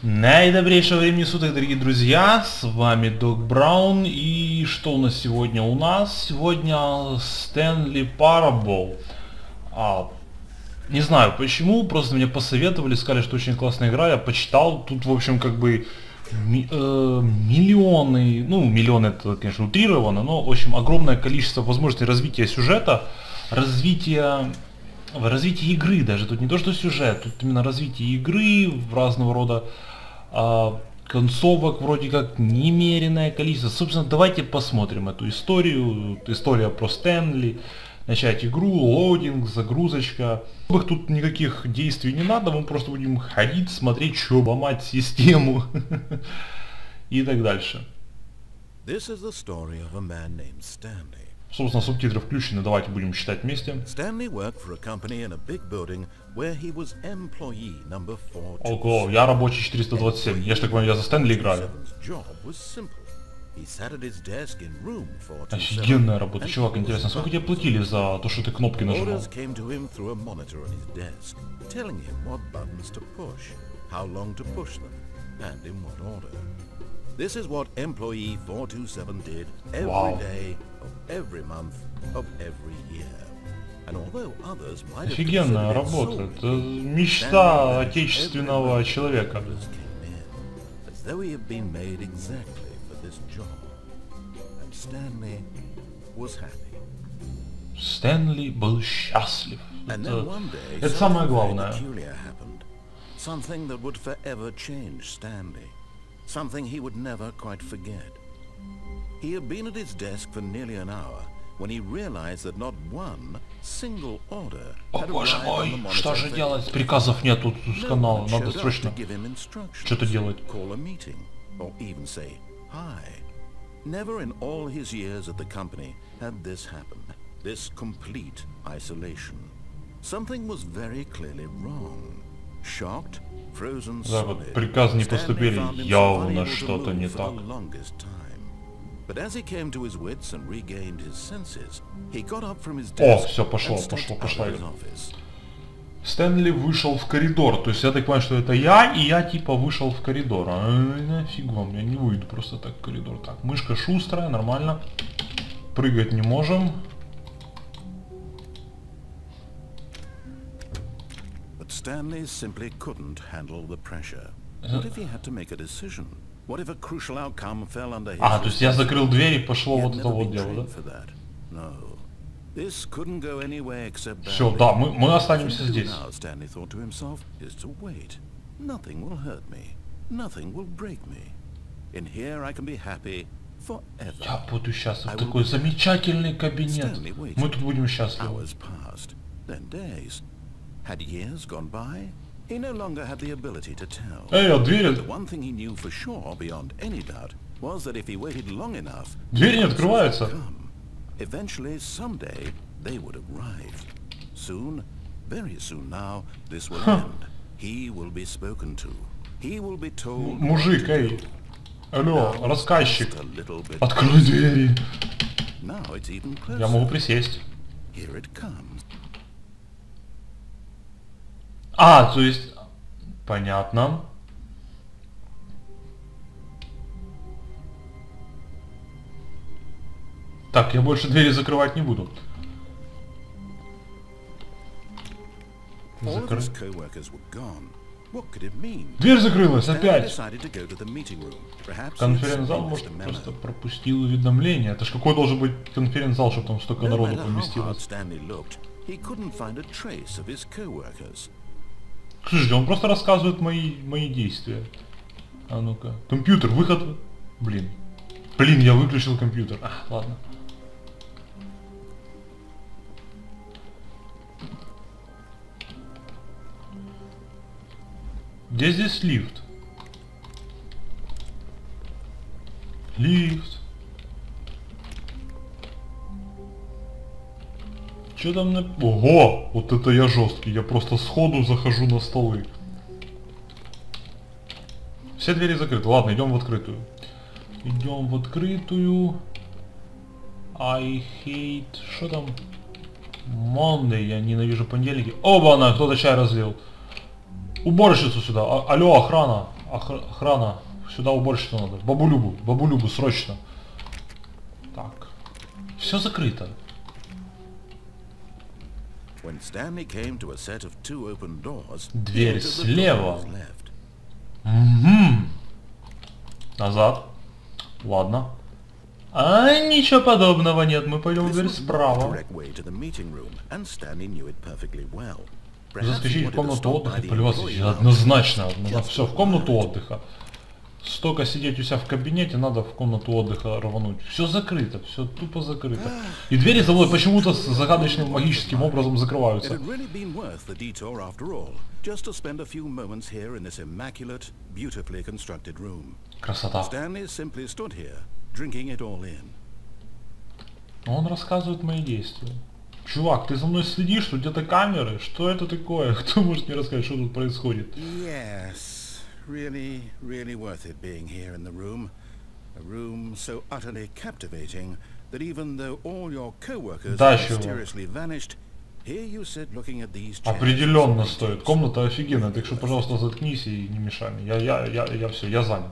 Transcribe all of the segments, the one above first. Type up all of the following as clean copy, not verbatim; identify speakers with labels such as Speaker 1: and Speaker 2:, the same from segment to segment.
Speaker 1: Наидобрейшего времени суток, дорогие друзья, с вами Док Браун, и что у нас сегодня? У нас сегодня Stanley Parable. Не знаю почему, просто мне посоветовали, сказали, что очень классная игра, я почитал, тут в общем как бы миллионы, ну миллионы это конечно утрировано, но в общем огромное количество возможностей развития сюжета, развития игры даже, тут не то что сюжет, тут именно развитие игры в разного рода концовок вроде как немеренное количество. Собственно, давайте посмотрим эту историю. История про Стэнли. Начать игру, лоудинг, загрузочка. Тут никаких действий не надо, мы просто будем ходить, смотреть, что ломать систему и так дальше. Собственно, субтитры включены, давайте будем читать вместе. Ого, я рабочий 427. Я ж так понимаю, я за Стэнли играю. Офигенная работа, чувак, интересно, сколько тебе платили за то, что ты кнопки нажимал?
Speaker 2: This is what employee 427 did every day of every month of every year. And although others might have
Speaker 1: Офигенная работа, это мечта отечественного человека.
Speaker 2: As though he had been made exactly for this job. And Stanley was happy.
Speaker 1: Стэнли был счастлив. Это самое главное.
Speaker 2: Something that would forever change Stanley. Something he would never quite forget. He had been at his desk for nearly an hour when he realized that not one single order had
Speaker 1: боже
Speaker 2: arrived on the
Speaker 1: мой,
Speaker 2: monitor.
Speaker 1: что же делать? Приказов нет тут с канала, надо срочно что-то делать.
Speaker 2: Call a meeting or even say hi. Never in all his years at the company had this happened. This complete isolation. Something was very clearly wrong. Shocked,
Speaker 1: Да, вот приказы не поступили, явно что-то не так. О, все, пошла. Стэнли вышел в коридор, то есть я так понимаю, что это я, и я типа вышел в коридор. Нафиг вам, я не выйду просто так в коридор. Так, мышка шустрая, нормально. Прыгать не можем.
Speaker 2: Stanley simply couldn't handle the pressure. What if he had to make a decision? What if a crucial outcome fell under his...
Speaker 1: то есть я закрыл дверь и пошло вот это вот дело, да?
Speaker 2: No. This couldn't go anywhere except...
Speaker 1: Все, да, мы останемся здесь.
Speaker 2: Stanley thought to himself, is to wait. Nothing will hurt me. Nothing will break me. In here I can be happy forever.
Speaker 1: Я буду счастлив. Такой замечательный кабинет. Мы тут будем счастливы.
Speaker 2: Then days. Had years gone by, he no longer had the ability to tell.
Speaker 1: Дверь.
Speaker 2: The one thing he knew for sure, beyond any doubt, was that if he waited long enough,
Speaker 1: дверь не открывается.
Speaker 2: Eventually, someday, they would arrive. Soon, very soon now, this will end. He will be spoken to. He will be told.
Speaker 1: Мужик, эй. Алло, рассказчик. Открой двери.
Speaker 2: Now it's even closer.
Speaker 1: Я могу присесть.
Speaker 2: Here it comes.
Speaker 1: То есть... Понятно. Так, я больше двери закрывать не буду. Дверь закрылась опять. Конференц-зал, может, просто пропустил уведомление. Это ж какой должен быть конференц-зал, чтобы там столько народу поместилось? Слушайте, он просто рассказывает мои действия. А ну-ка. Компьютер, выход. Блин, я выключил компьютер. Ладно. Где здесь лифт? Лифт. Что там на... Ого! Вот это я жесткий. Я просто сходу захожу на столы. Все двери закрыты. Ладно, идем в открытую. Идем в открытую. I hate... Что там? Monday. Я ненавижу понедельники. Оба-на! Кто-то чай разлил. Уборщицу сюда. Алло, охрана. охрана. Сюда уборщицу надо. Бабулюбу, срочно. Так. Все закрыто. Дверь слева. Угу. Назад. Ладно. А ничего подобного нет, мы пойдем в дверь справа. Заскочить в комнату отдыха и поливаться. Однозначно. Все, в комнату отдыха. Столько сидеть у себя в кабинете, надо в комнату отдыха рвануть. Все закрыто, все тупо закрыто. И двери за мной почему-то с загадочным магическим образом закрываются. Красота. Он рассказывает мои действия. Чувак, ты за мной следишь, тут где-то камеры? Что это такое? Кто может мне рассказать, что тут происходит?
Speaker 2: Really, really worth it being here in the room. A room so utterly captivating that even though all your co-workers mysteriously vanished, here you sit looking at these chairs.
Speaker 1: Определенно стоит. Комната офигенная, так что, пожалуйста, заткнись и не мешай мне. Я все, я занят.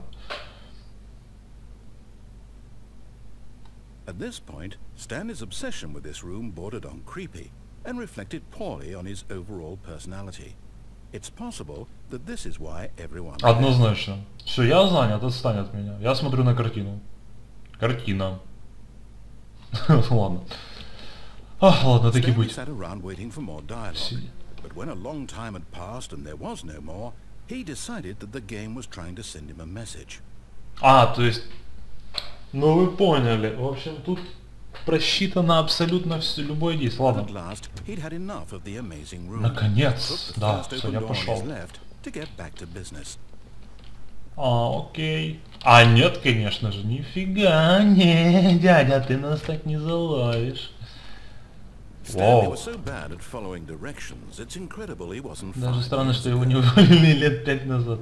Speaker 2: At this point, Stanley's obsession with this room bordered on creepy and reflected poorly on his overall personality. It's possible that this is why everyone...
Speaker 1: Однозначно. Все, я занят, отстань от меня. Я смотрю на картину. Картина. Ладно. Ладно, таки быть. То есть... Ну вы поняли. В общем, тут просчитано абсолютно все, любое действие. Ладно. Наконец. Да, все, я пошел. Окей. А нет, конечно же, нифига, не, дядя, ты нас так не заловишь. Вау. Даже странно, что его не уволили лет 5 назад.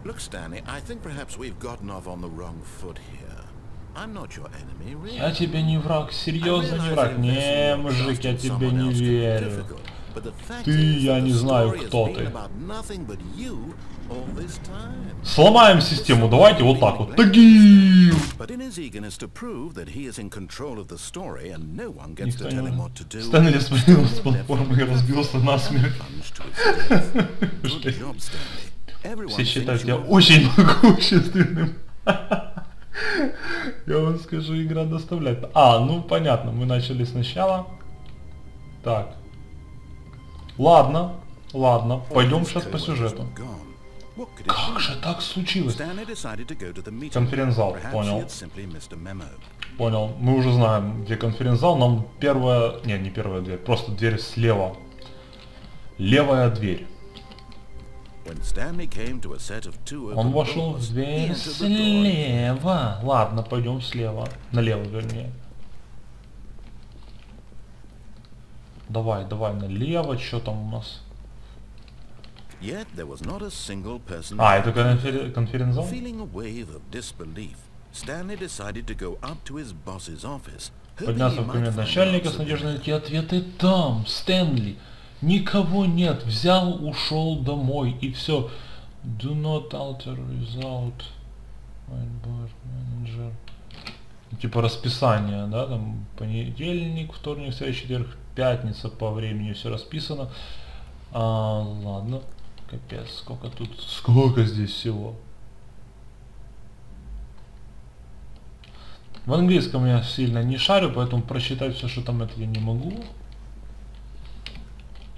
Speaker 2: Look, Stanley, I think perhaps we've gotten off on the wrong foot here. I'm not your enemy, really.
Speaker 1: Я тебе не враг, серьезно не враг. Не, мужик, я тебе не верю. Ты, я не знаю, кто ты. Сломаем систему, давайте вот так вот. Тагил! Стэнли спрыгнул с платформы и разбился насмерть. Все считают тебя очень могущественным. Я вам скажу, игра доставляет. Ну понятно, мы начали сначала. Так. Ладно, пойдем сейчас по сюжету. Как же так случилось? Конференц-зал, понял. Понял, мы уже знаем, где конференц-зал. Нам первая, не первая дверь, просто дверь слева. Левая дверь. Он вошел в дверь слева. Ладно, пойдем слева. Налево, вернее. Давай налево. Что там у нас? Это конференц-зал? Поднялся в кабинет начальника с надеждой найти ответы там, Стэнли. Никого нет, взял, ушел домой и все. Do not alter result. Manager. Типа расписание, да, там понедельник, вторник, среда, четверг, пятница по времени все расписано. Ладно, капец, сколько здесь всего. В английском я сильно не шарю, поэтому прочитать все, что там, это я не могу.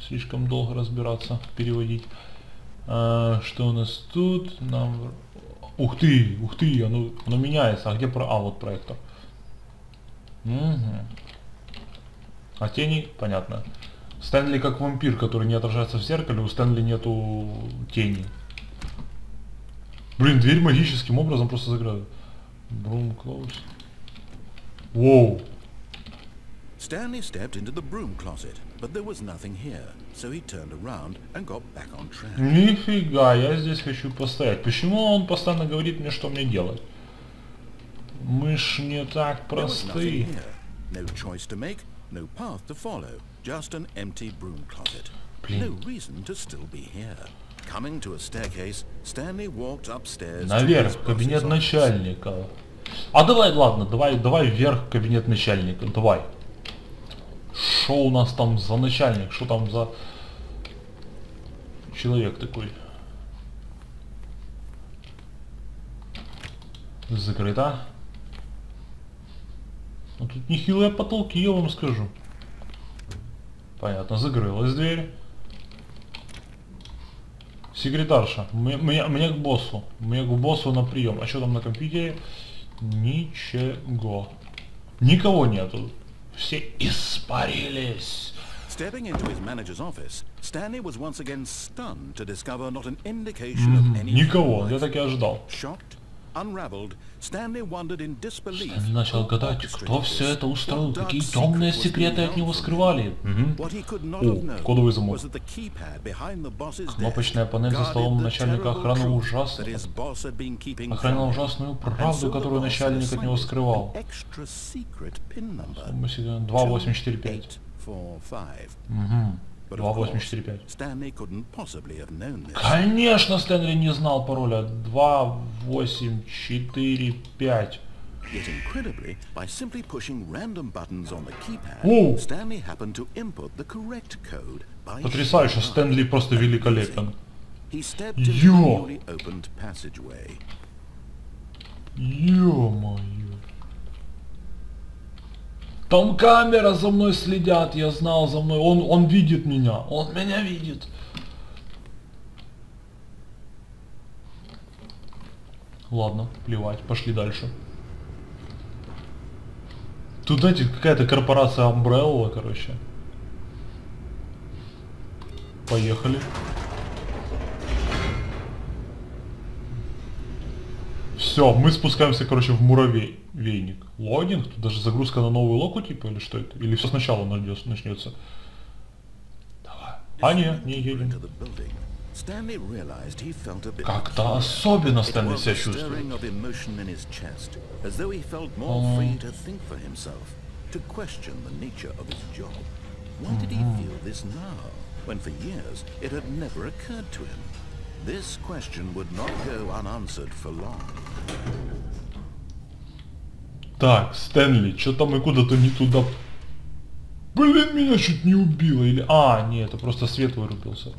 Speaker 1: Слишком долго разбираться, переводить. Что у нас тут? Ух ты, оно меняется. А где вот проектор. А тени, понятно. Стэнли как вампир, который не отражается в зеркале, у Стэнли нету тени. Блин, дверь магическим образом просто закрыта. Broom close. Воу.
Speaker 2: Stanley stepped into the broom closet, but there was nothing here, so he turned around and got back on track.
Speaker 1: Нифига, я здесь хочу постоять. Почему он постоянно говорит мне, что мне делать? Мы ж не так просты.
Speaker 2: No path to follow, just an empty broom closet. No reason to still be here. Coming to a staircase, Stanley walked upstairs.
Speaker 1: Наверх, кабинет начальника. А давай, ладно, давай вверх, кабинет начальника, давай. Что у нас там за начальник, что там за человек такой? Закрыто. Ну тут нехилые потолки, я вам скажу. Понятно, закрылась дверь. Секретарша, мне к боссу. Мне к боссу на прием. А что там на компьютере? Ничего. Никого нету. Все испарились.
Speaker 2: Stepping into his manager's office, Stanley was once again stunned to discover not an indication of any.
Speaker 1: Никого, я так и ожидал.
Speaker 2: Shocked, unraveled, Stanley wondered in disbelief.
Speaker 1: Станли начал гадать, кто все это устроил, какие темные секреты от него скрывали. О, кодовый замок. Кнопочная панель за столом начальника охраны ужасно. Охраняла ужасную правду, которую начальник от него скрывал. 2845. 2845. Конечно, Стэнли не знал пароля. 2845.
Speaker 2: Yet incredibly, by simply pushing random buttons on the keypad,
Speaker 1: О!
Speaker 2: Stanley happened to input the correct code by
Speaker 1: Потрясающе, Стэнли просто великолепен.
Speaker 2: He stepped into the newly opened passageway.
Speaker 1: Ё-моё. Там камера, за мной следят, я знал, за мной. Он видит меня, он меня видит. Ладно, плевать, пошли дальше. Тут, знаете, какая-то корпорация Umbrella, короче. Поехали. Все, мы спускаемся, короче, в муравейник. Логинг? Тут даже загрузка на новую локу, типа, или что это? Или все сначала начнется? Давай. А нет, не едем. Как-то особенно Стэнли себя чувствует.
Speaker 2: This question would not go unanswered for long.
Speaker 1: Так, Стэнли, что-то мы куда-то не туда. Блин, меня чуть не убило. Или... А, нет, это просто свет вырубился.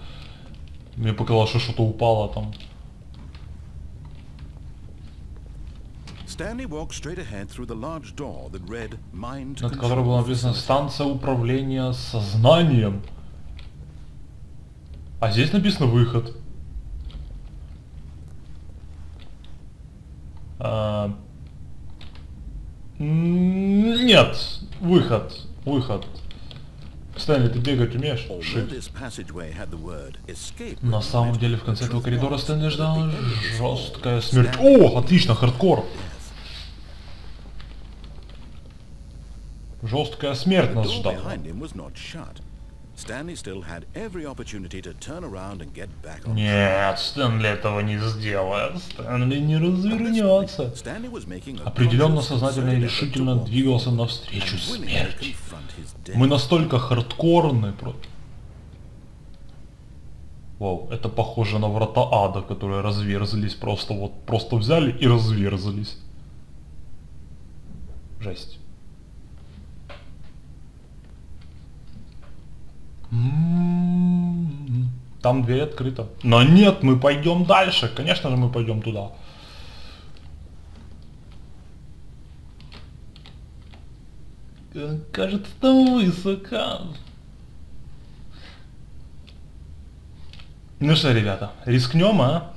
Speaker 1: Мне показалось, что что-то упало там. Над которой было написано «Станция управления сознанием». А здесь написано «Выход». Нет, выход. Стэнли, ты бегать умеешь? Шит. На самом деле в конце этого коридора Стэнли ждала жесткая смерть. О, отлично, хардкор. Жесткая смерть нас ждала. Нет, Стэнли этого не сделает. Стэнли не развернется. Определенно сознательно и решительно двигался навстречу смерти. Мы настолько хардкорны. Вау, это похоже на врата ада, которые разверзались просто вот. Просто взяли и разверзались. Жесть. Там дверь открыта. Но нет, мы пойдем дальше. Конечно же мы пойдем туда. Кажется, там высоко. Ну что, ребята, рискнем, а?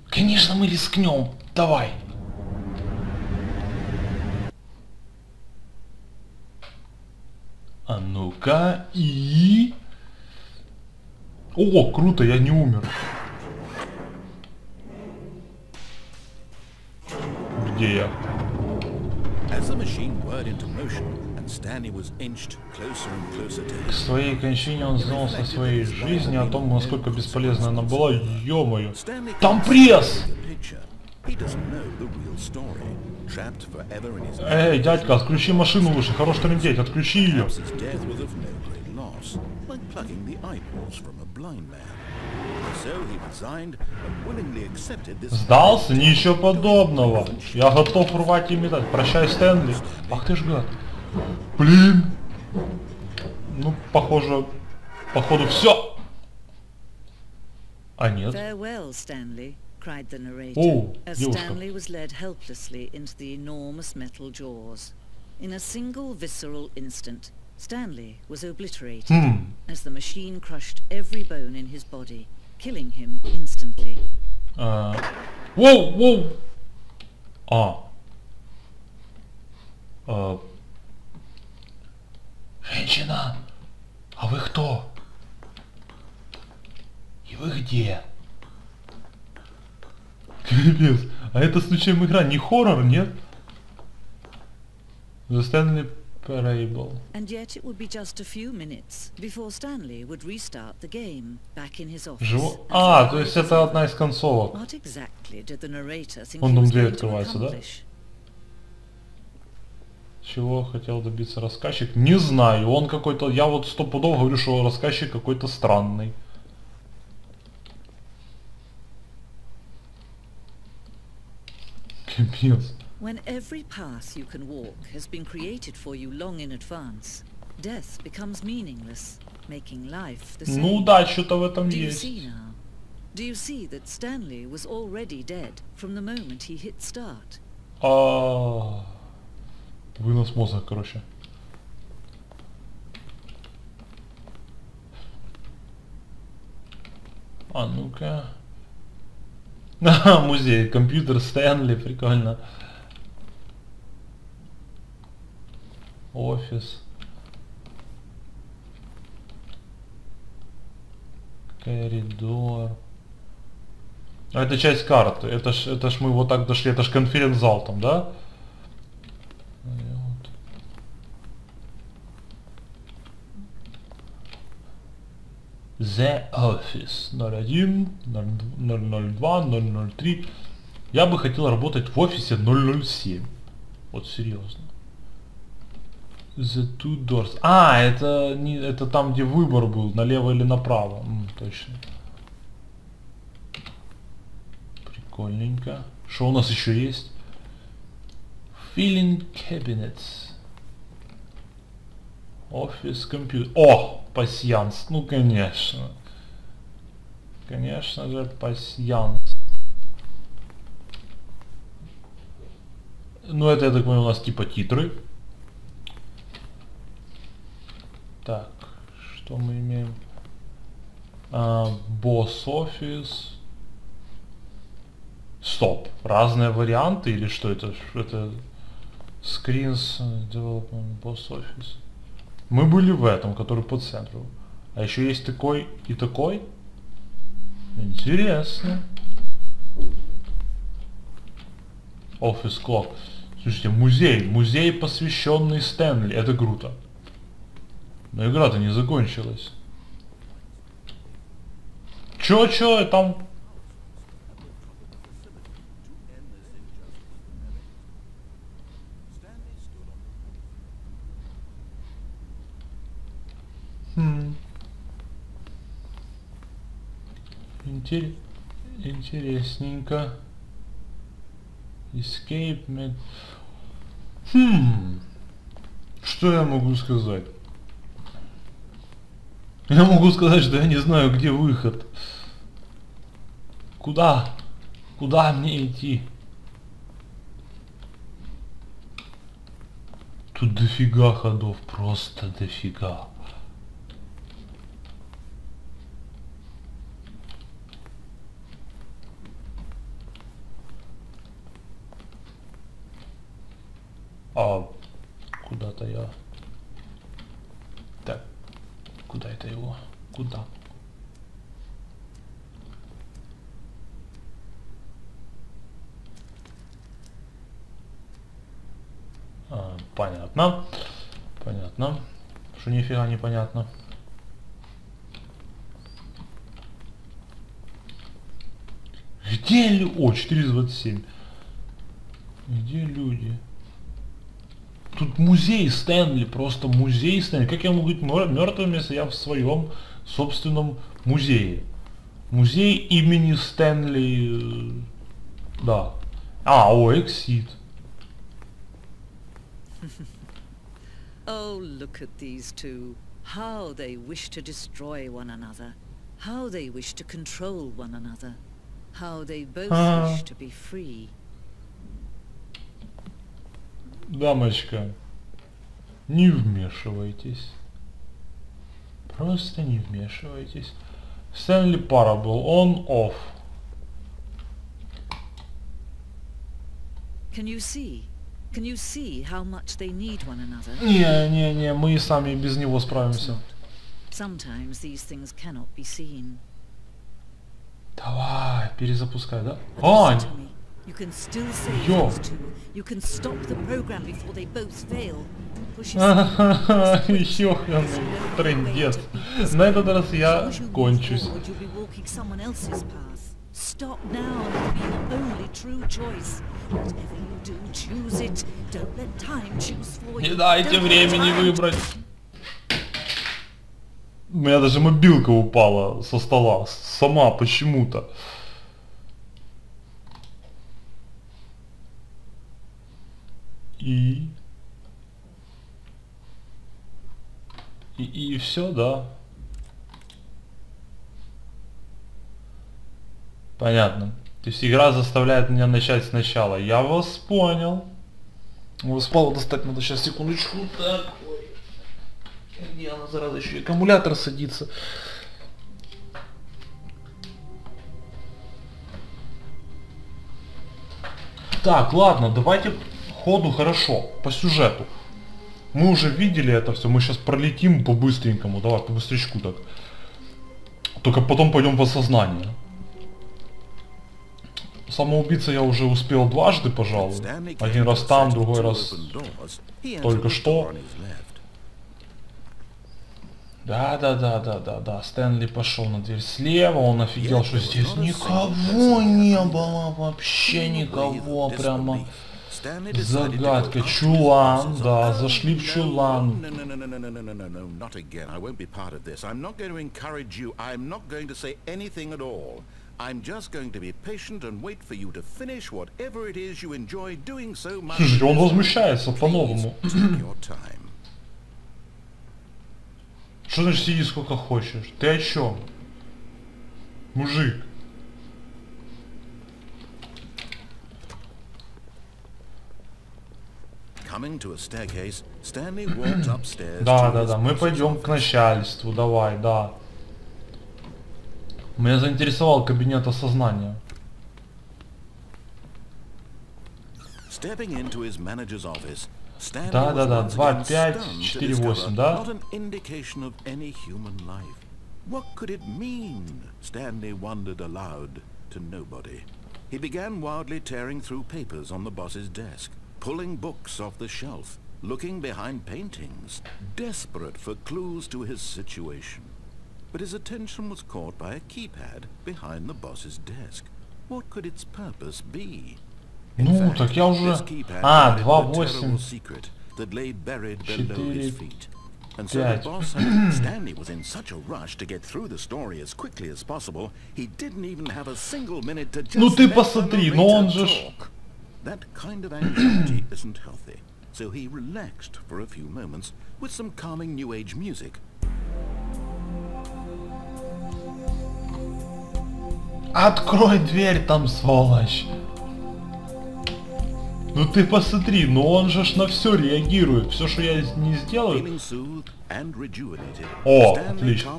Speaker 1: Конечно, мы рискнем. Давай. А ну-ка, и... О, круто, я не умер. Где я? К своей кончине он задумался о своей жизни, о том, насколько бесполезна она была. Ё-моё. Там пресс!
Speaker 2: trapped forever in his
Speaker 1: Эй, дядька, отключи машину лучше, хорош трындеть, отключи ее.
Speaker 2: Perhaps his death was of no great loss, like plucking the eyeballs from a blind man. So he resigned and willingly accepted this.
Speaker 1: Сдался? Ничего подобного. Я готов рвать и метать. Прощай, Стэнли. Ах ты ж гад. Блин. Ну, походу все. А нет.
Speaker 3: Farewell, Stanley, cried the narrator,
Speaker 1: О,
Speaker 3: as
Speaker 1: девушка.
Speaker 3: Stanley was led helplessly into the enormous metal jaws. In a single visceral instant, Stanley was obliterated as the machine crushed every bone in his body, killing him instantly.
Speaker 1: Воу. Женщина, а вы кто? И вы где? Капец. А это случайно игра не хоррор, нет? The Stanley Parable.
Speaker 3: And yet it would be just a few minutes before Stanley would restart the game back in his office.
Speaker 1: То есть это одна из концовок.
Speaker 3: What exactly did the narrator think
Speaker 1: Вон
Speaker 3: he
Speaker 1: там
Speaker 3: was
Speaker 1: дверь
Speaker 3: going to
Speaker 1: открывается, да?
Speaker 3: accomplish?
Speaker 1: Чего хотел добиться рассказчик? Не знаю, он какой-то... Я вот стопудово говорю, что рассказчик какой-то странный. Капец.
Speaker 3: When every path you can walk has been created for you long in advance, death becomes meaningless, making life the same.
Speaker 1: Ну да, что-то в этом
Speaker 3: Do you
Speaker 1: есть.
Speaker 3: see now? Do you see that Stanley was already dead from the moment he hit start?
Speaker 1: Вынос мозга, короче. А ну-ка. Музей, компьютер Стэнли, прикольно. Офис. Коридор. А это часть карты. Это ж мы вот так дошли. Это ж конференц-зал там, да? Вот. The Office 01, 002, 003. Я бы хотел работать в офисе 007. Вот серьезно. The Two Doors. Это там, где выбор был, налево или направо. Точно. Прикольненько. Что у нас еще есть? Filing Cabinets. Офис компьютер. О, пасьянс. Ну, конечно. Конечно же, пасьянс. Ну, это, я так понимаю, у нас типа титры. Так, что мы имеем? Босс офис. Стоп. Разные варианты или что это? Это Screens Development Boss Office. Мы были в этом, который по центру. А еще есть такой и такой. Интересно. Office Clock. Слушайте, музей, посвященный Стэнли. Это круто. Но игра-то не закончилась. Чё, там... Интересненько. Escape med... Что я могу сказать? Я могу сказать, что я не знаю, где выход. Куда мне идти? Тут дофига ходов, просто дофига. Куда-то я... Так, куда это его? Куда? Понятно. Что нифига не понятно. Где ли... О, 4 из 27. Где люди? Тут музей Стэнли, просто музей Стэнли. Как я могу быть мертвым, если я в своем собственном музее? Музей имени Стэнли... Да. Exit.
Speaker 3: Oh, look at these two. How they wish to destroy one another. How they wish to control one another. How they both wish to be free.
Speaker 1: Дамочка, не вмешивайтесь. Просто не вмешивайтесь. Stanley Parable, on, off.
Speaker 3: Can you see? Can you see how much they need one another?
Speaker 1: Не, мы и сами без него справимся.
Speaker 3: Sometimes these things cannot be seen.
Speaker 1: Давай, перезапускай, да?
Speaker 3: You can still save
Speaker 1: Yo.
Speaker 3: those two. You can stop the program before they both fail.
Speaker 1: Ёханый трындец. На этот раз я кончусь.
Speaker 3: Stop now and it'll be the only true choice. Whatever you do, choose it. Don't let time choose for you.
Speaker 1: Не дайте времени выбрать. У меня даже мобилка упала со стола. Сама почему-то. И все, да. Понятно. То есть игра заставляет меня начать сначала. Я вас понял. Спала достать надо, сейчас, секундочку. Так, ой. Где она, зараза, еще и аккумулятор садится. Так, ладно, давайте ходу хорошо, по сюжету. Мы уже видели это все, мы сейчас пролетим по-быстренькому, давай, по-быстрячку так. Только потом пойдем в осознание. Самоубийца я уже успел дважды, пожалуй. Один раз там, другой раз только что. Да. Стэнли пошел на дверь слева, он офигел, что здесь никого не было, вообще никого, прямо загадка. Чулан, да, зашли в чулан.
Speaker 2: I'm just going to be patient and wait for you to finish whatever it is you enjoy doing so much.
Speaker 1: Слушайте, он возмущается по-новому. Что значит сиди сколько хочешь? Ты о чем? Мужик. Да, мы пойдем к начальству, давай, да. Меня заинтересовал кабинет осознания. Да, 2548, да?
Speaker 2: What could it mean? Stanley wondered aloud to nobody. He began wildly tearing through papers on the boss's desk, pulling books off the shelf, looking behind paintings, desperate for clues to his situation. But his attention was caught by a keypad behind the boss's desk. What could its purpose be?
Speaker 1: Ну, так я уже... 2.8...
Speaker 2: that lay buried below his feet. And so
Speaker 1: 5.
Speaker 2: the boss, Stanley was in such a rush to get through the story as quickly as possible, he didn't even have a single minute to just
Speaker 1: Ну ты посмотри, но он же...
Speaker 2: That kind of anxiety isn't healthy, so he relaxed for a few moments with some calming new age music.
Speaker 1: Открой дверь там, сволочь. Ну ты посмотри, но он же на все реагирует. Все, что я не сделаю. О, отлично.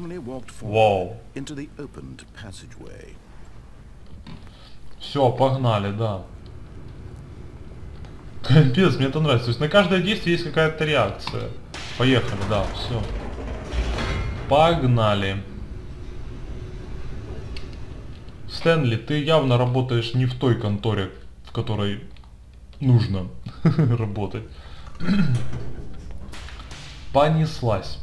Speaker 1: Вау. Все, погнали, да. Капец, мне это нравится. То есть на каждое действие есть какая-то реакция. Поехали, да, все. Погнали. Стэнли, ты явно работаешь не в той конторе, в которой нужно работать. Понеслась.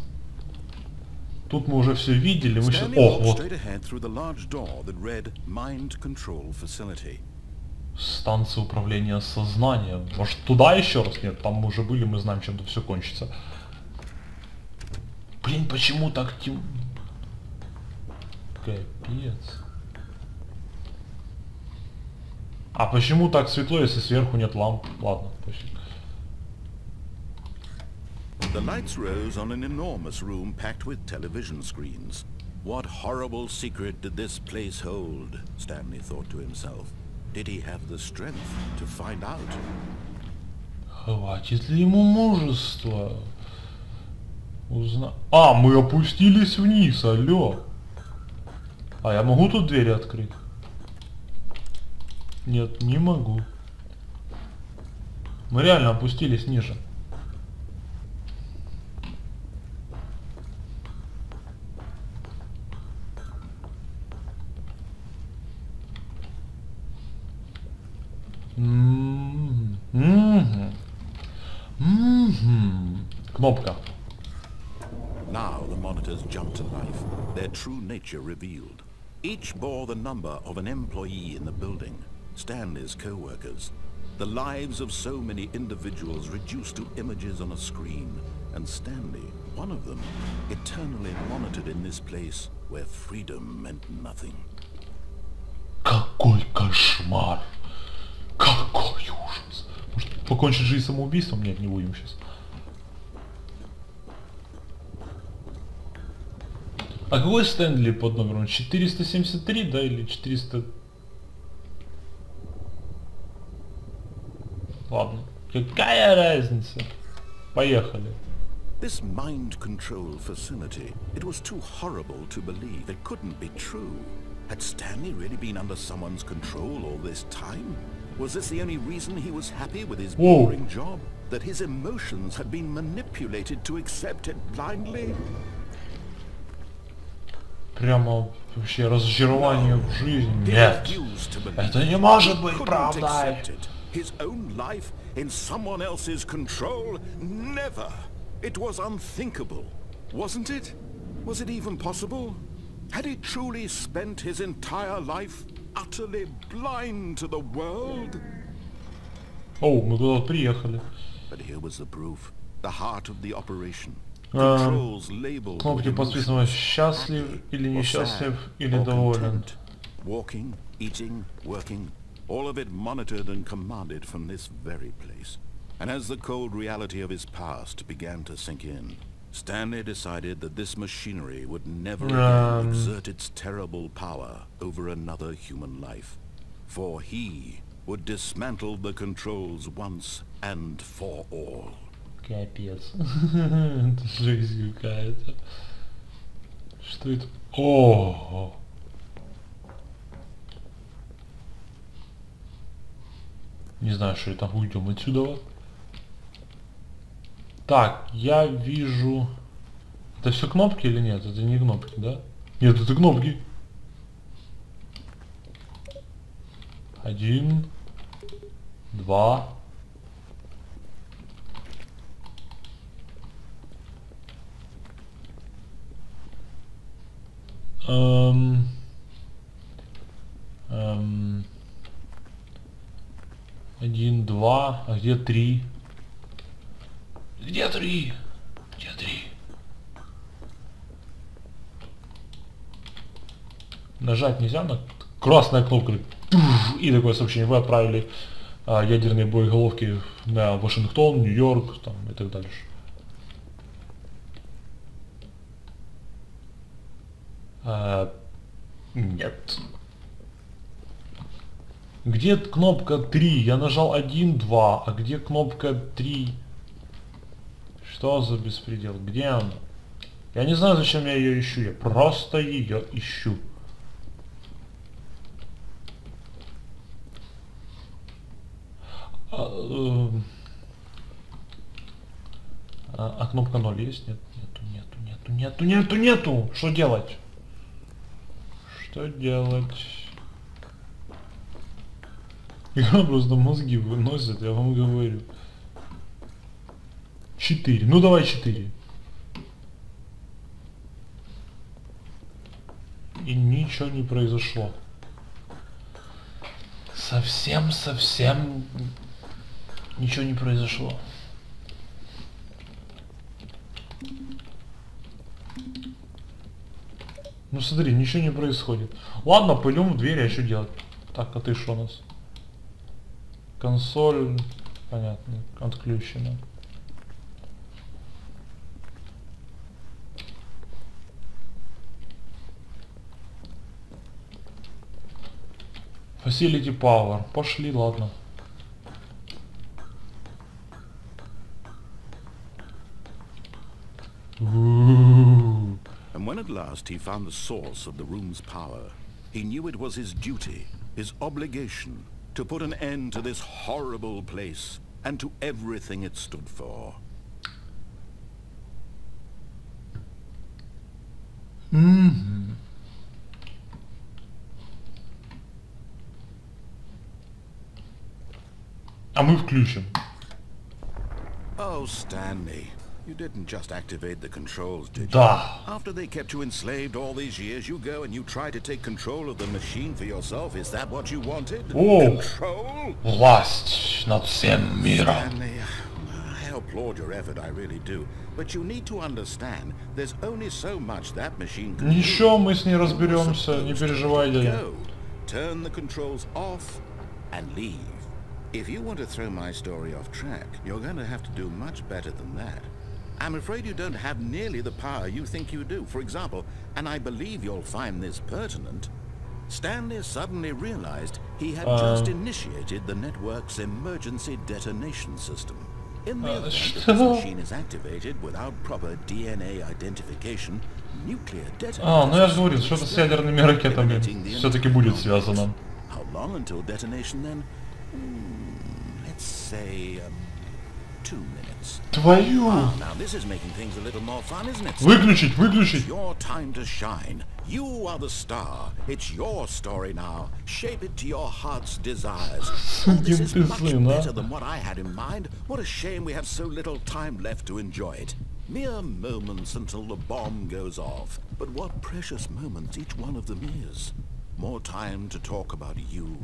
Speaker 1: Тут мы уже все видели, мы сейчас... О, вот. Станция управления сознанием. Может туда еще раз? Нет, там мы уже были, мы знаем, чем-то все кончится. Блин, почему так темно? Капец. А почему так светло, если сверху нет ламп? Ладно, пофиг.
Speaker 2: The lights rose on an enormous room packed with television screens. What horrible secret did this place hold? Stanley thought to himself. Did he have the strength to find out?
Speaker 1: Хватит ли ему мужества? А, мы опустились вниз, алло. А я могу тут двери открыть? Нет, не могу. Мы реально опустились ниже. Кнопка.
Speaker 2: Now the monitors jumped to life, their true nature revealed. Each bore the number of an employee in the building, Stanley's co-workers. The lives of so many individuals reduced to images on a screen, and Stanley, one of them, eternally monitored in this place where freedom meant nothing.
Speaker 1: Какой кошмар! Какой ужас! Может, покончить жизнь самоубийством? Нет, не будем сейчас. А какой Стэнли под номером? 473, да, или 400? Ладно, какая разница? Поехали.
Speaker 2: This mind control facility, it was too horrible to believe. It couldn't be true. Had Stanley really been under someone's control all this time? Was this the only reason he was happy with his boring job? That his emotions had been manipulated to accept it blindly?
Speaker 1: Прямо вообще разочарование в жизни. Нет, это не может быть правдой.
Speaker 2: His own life in someone else's control? Never. It was unthinkable, wasn't it? Was it even possible? Had he truly spent his entire life utterly blind to the world?
Speaker 1: О, мы куда-то приехали.
Speaker 2: But here was the proof, the heart of the operation. Controls labeled
Speaker 1: Кнопки подписаны счастлив или несчастлив или доволен.
Speaker 2: Walking, eating, working, all of it monitored and commanded from this very place. And as the cold reality of his past began to sink in, Stanley decided that this machinery would never again exert its terrible power over another human life. For he would dismantle the controls once and for all.
Speaker 1: Капец. Это жизнь какая-то. Что это? О! Не знаю, что это. Уйдем отсюда. Так, я вижу... Это все кнопки или нет? Это не кнопки, да? Нет, это кнопки. 1, 2. Один, два, а где 3? Где 3? Где 3? Нажать нельзя на красная кнопка и такое сообщение: вы отправили ядерные боеголовки на Вашингтон, Нью-Йорк там, и так дальше. Нет. Где кнопка 3? Я нажал 1, 2. А где кнопка 3? Что за беспредел? Где она? Я не знаю, зачем я ее ищу. Я просто ее ищу. А кнопка 0 есть? Нет, нету. Что делать? Что делать? Игра просто мозги выносит, я вам говорю. 4. Ну давай 4. И ничего не произошло. Совсем ничего не произошло. Ну смотри, ничего не происходит. Ладно, пойдем в дверь, а что делать? Так, а ты что у нас? Консоль, понятно, отключена. Facility Power. Пошли, ладно.
Speaker 2: And when at last he found the source of the room's power, he knew it was his duty, his obligation, to put an end to this horrible place and to everything it stood for.
Speaker 1: А мы включим.
Speaker 2: Oh, Stanley, you didn't just activate the controls, did you?
Speaker 1: Да.
Speaker 2: After they kept you enslaved all these years, you go and you try to take control of the machine for yourself. Is that what you wanted?
Speaker 1: О,
Speaker 2: Control?
Speaker 1: власть над всем миром.
Speaker 2: Stanley, I applaud your effort, I really do. But you need to understand, there's only so much that machine can do.
Speaker 1: Ничего, мы с ней разберемся, не переживай, дядя.
Speaker 2: Go, turn the controls off and leave. If you want to throw my story off track, you're going to have to do much better than that. I'm afraid you don't have nearly the power you think you do. For example, and I believe you'll find this pertinent, Stanley suddenly realized he had just initiated the network's emergency detonation system. In the event that this machine is activated without proper DNA identification, nuclear detonation...
Speaker 1: ну я же говорил, что-то с ядерными ракетами все-таки будет связано.
Speaker 2: How long until detonation then? Let's say 2 minutes.
Speaker 1: Твою!
Speaker 2: Now this is making things a little more fun, isn't it?
Speaker 1: Выключить, выключить!
Speaker 2: It's your time to shine. You are the star. It's your story now. Shape it to your heart's desires. Oh, this is much better than what I had in mind. What a shame we have so little time left to enjoy it. Mere moments until the bomb goes off. But what precious moments each one of them is. More time to talk about you,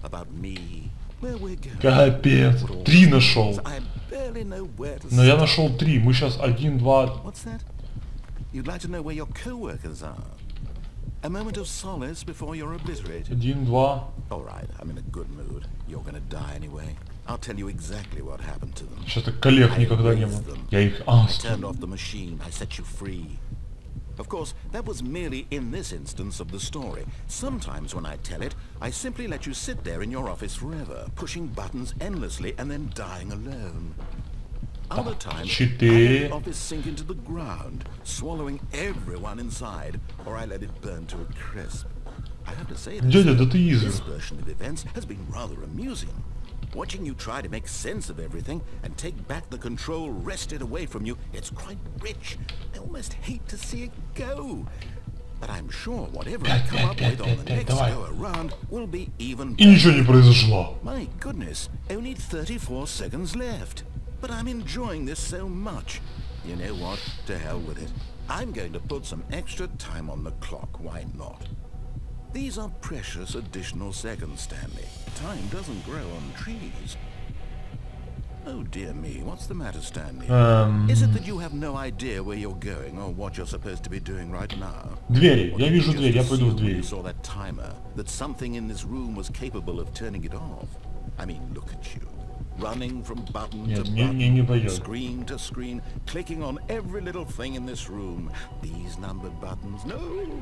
Speaker 2: about me, where we're going.
Speaker 1: Капец. 3 нашел.
Speaker 2: I barely know where to
Speaker 1: Но я
Speaker 2: start.
Speaker 1: нашел 3. Мы сейчас 1, 2.
Speaker 2: What's that? You'd like to know where your co-workers are? A moment of solace before you're obliterated.
Speaker 1: 1, 2.
Speaker 2: All right, I'm in a good mood. You're gonna die anyway. I'll tell you exactly what happened to them.
Speaker 1: Что-то коллег никогда не было. Я их...
Speaker 2: I turned off the machine. I set you free. Of course, that was merely in this instance of the story. Sometimes when I tell it, I simply let you sit there in your office forever, pushing buttons endlessly and then dying alone. Other times, I let the office sink into the ground, swallowing everyone inside, or I let it burn to a crisp. I have to say this version of events has been rather amusing. Watching you try to make sense of everything and take back the control wrested away from you, it's quite rich. I almost hate to see it go. But I'm sure whatever I come up with on the next go around will be even better.
Speaker 1: И ничего не произошло.
Speaker 2: My goodness, only 34 seconds left. But I'm enjoying this so much. You know what? To hell with it. I'm going to put some extra time on the clock. Why not? These are precious additional seconds, Stanley. Time doesn't grow on trees. Oh dear me, what's the matter, Stanley? Is it that you have no idea where you're going or what you're supposed to be doing right now?
Speaker 1: Двери. Я вижу дверь, я пойду в дверь.
Speaker 2: You saw that timer, that something in this room was capable of turning it off. I mean, look at you. Running from button to button, screen to screen, clicking on every little thing in this room. These numbered buttons, no,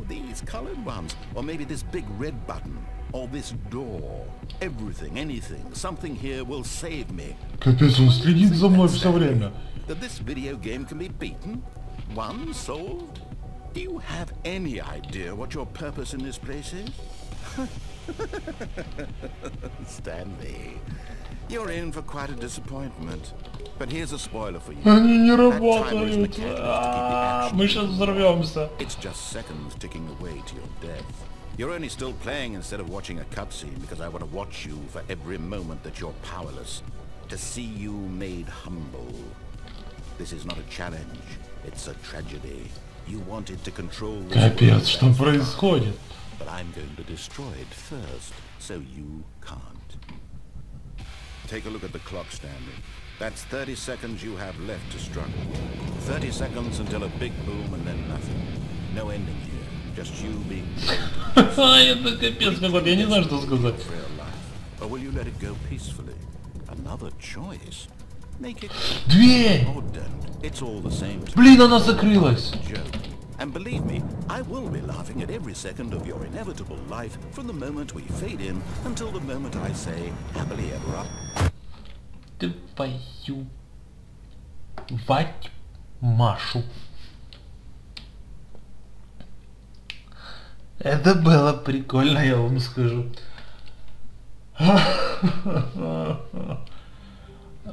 Speaker 2: these colored ones. Or maybe this big red button, or this door. Everything, anything, something here will save me.
Speaker 1: Капец, он следит за мной все время.
Speaker 2: That this video game can be beaten? Won? Solved? Do you have any idea what your purpose in this place is? Stanley, you're in for quite a disappointment. But here's a spoiler for you.
Speaker 1: Они не работают. Мы сейчас взорвемся.
Speaker 2: It's just seconds ticking away to your death. You're only still playing instead of watching a cutscene because I want to watch you for every moment that you're powerless. To see you made humble. This is not a challenge. It's a tragedy. You wanted to control this.
Speaker 1: Капец, что происходит?
Speaker 2: but I'm going to destroy it first, so you can't. Take a look at the clock, Stanley. That's 30 seconds you have left to struggle. 30 seconds until a big boom and then nothing. No ending here. Just you being...
Speaker 1: Это капец какой-то, я не знаю, что сказать.
Speaker 2: Or will you let it go peacefully? Another choice. Make it...
Speaker 1: Дверь!
Speaker 2: It's all the same.
Speaker 1: Блин, она закрылась.
Speaker 2: And believe me, I will be laughing at every second of your inevitable life from the moment we fade in until the moment I say happily ever after. Твою
Speaker 1: Машу. Это было прикольно, я вам скажу.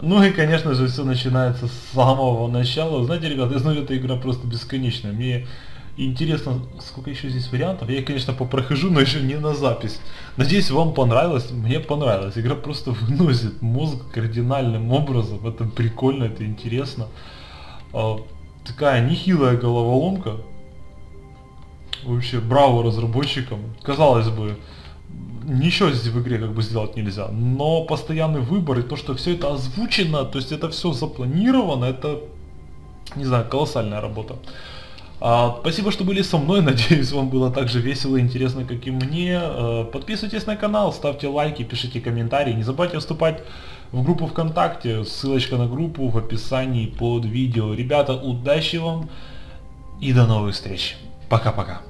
Speaker 1: Ну и, конечно же, все начинается с самого начала. Знаете, ребята, я знаю, эта игра просто бесконечная. Мне интересно, сколько еще здесь вариантов. Я, конечно, попрохожу, но еще не на запись. Надеюсь, вам понравилось. Мне понравилось. Игра просто выносит мозг кардинальным образом. Это прикольно, это интересно. Такая нехилая головоломка. Вообще, браво разработчикам. Казалось бы, ничего здесь в игре как бы сделать нельзя. Но постоянный выбор и то, что все это озвучено, то есть это все запланировано, это, не знаю, колоссальная работа. Спасибо, что были со мной. Надеюсь, вам было так же весело и интересно, как и мне. Подписывайтесь на канал, ставьте лайки, пишите комментарии. Не забывайте вступать в группу ВКонтакте. Ссылочка на группу в описании под видео. Ребята, удачи вам и до новых встреч. Пока-пока.